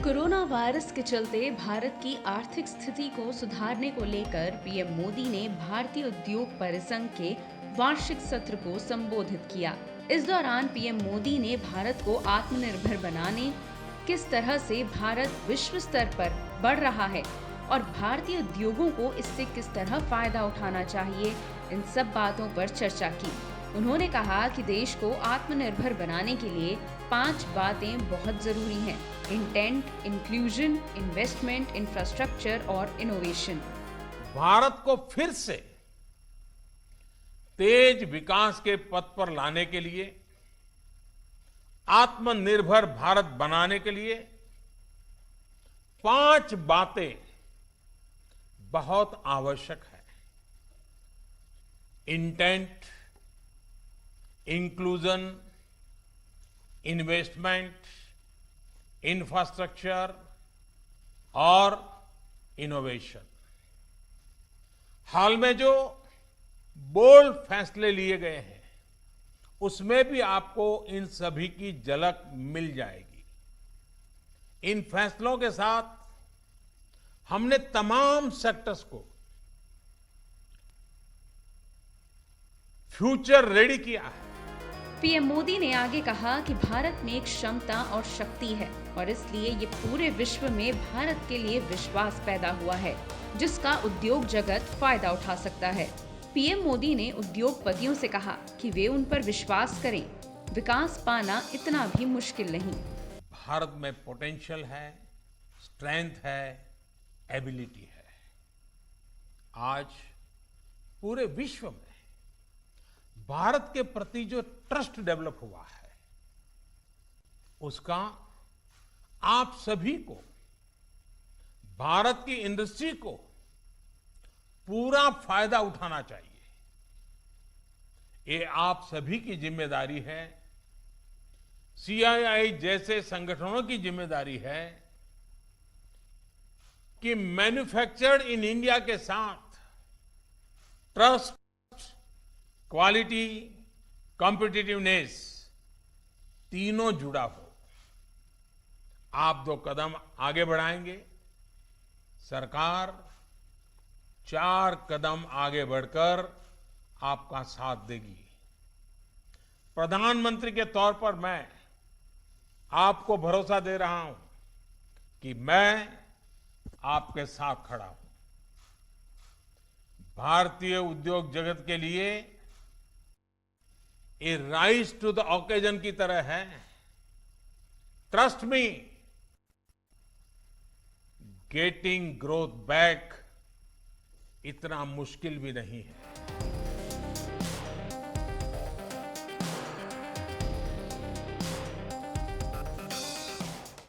Corona virus के चलते भारत की आर्थिक स्थिति को सुधारने को लेकर पीएम मोदी ने भारतीय उद्योग परिसंघ के वार्षिक सत्र को संबोधित किया। इस दौरान पीएम मोदी ने भारत को आत्मनिर्भर बनाने, किस तरह से भारत विश्व स्तर पर बढ़ रहा है और भारतीय उद्योगों को इससे किस तरह फायदा उठाना चाहिए, इन सब बातों पर चर्चा की। उन्होंने कहा कि देश को आत्मनिर्भर बनाने के लिए 5 बातें बहुत जरूरी हैं: इंटेंट, इंक्लूजन, इन्वेस्टमेंट, इंफ्रास्ट्रक्चर और इनोवेशन। भारत को फिर से तेज विकास के पथ पर लाने के लिए, आत्मनिर्भर भारत बनाने के लिए 5 बातें बहुत आवश्यक है। इंटेंट, इंक्लूजन, इन्वेस्टमेंट, इंफ्रास्ट्रक्चर और इनोवेशन। हाल में जो बोल्ड फैसले लिए गए हैं, उसमें भी आपको इन सभी की झलक मिल जाएगी। इन फैसलों के साथ हमने तमाम सेक्टर्स को फ्यूचर रेडी किया है। पीएम मोदी ने आगे कहा कि भारत में एक क्षमता और शक्ति है और इसलिए ये पूरे विश्व में भारत के लिए विश्वास पैदा हुआ है, जिसका उद्योग जगत फायदा उठा सकता है। पीएम मोदी ने उद्योगपतियों से कहा कि वे उन पर विश्वास करें। विकास पाना इतना भी मुश्किल नहीं। भारत में पोटेंशियल है, स्ट्रेंथ है, एबिलिटी है। आज पूरे विश्व में भारत के प्रति जो ट्रस्ट डेवलप हुआ है, उसका आप सभी को, भारत की इंडस्ट्री को पूरा फायदा उठाना चाहिए। ये आप सभी की जिम्मेदारी है। सीआईआई जैसे संगठनों की जिम्मेदारी है कि मैन्युफैक्चर्ड इन इंडिया के साथ ट्रस्ट, क्वालिटी, कॉम्पिटिटिवनेस तीनों जुड़ा हो। आप 2 कदम आगे बढ़ाएंगे, सरकार 4 कदम आगे बढ़कर आपका साथ देगी। प्रधानमंत्री के तौर पर मैं आपको भरोसा दे रहा हूं कि मैं आपके साथ खड़ा हूं। भारतीय उद्योग जगत के लिए ये राइज टू द ओकेजन की तरह है। Trust me, getting growth back इतना मुश्किल भी नहीं है।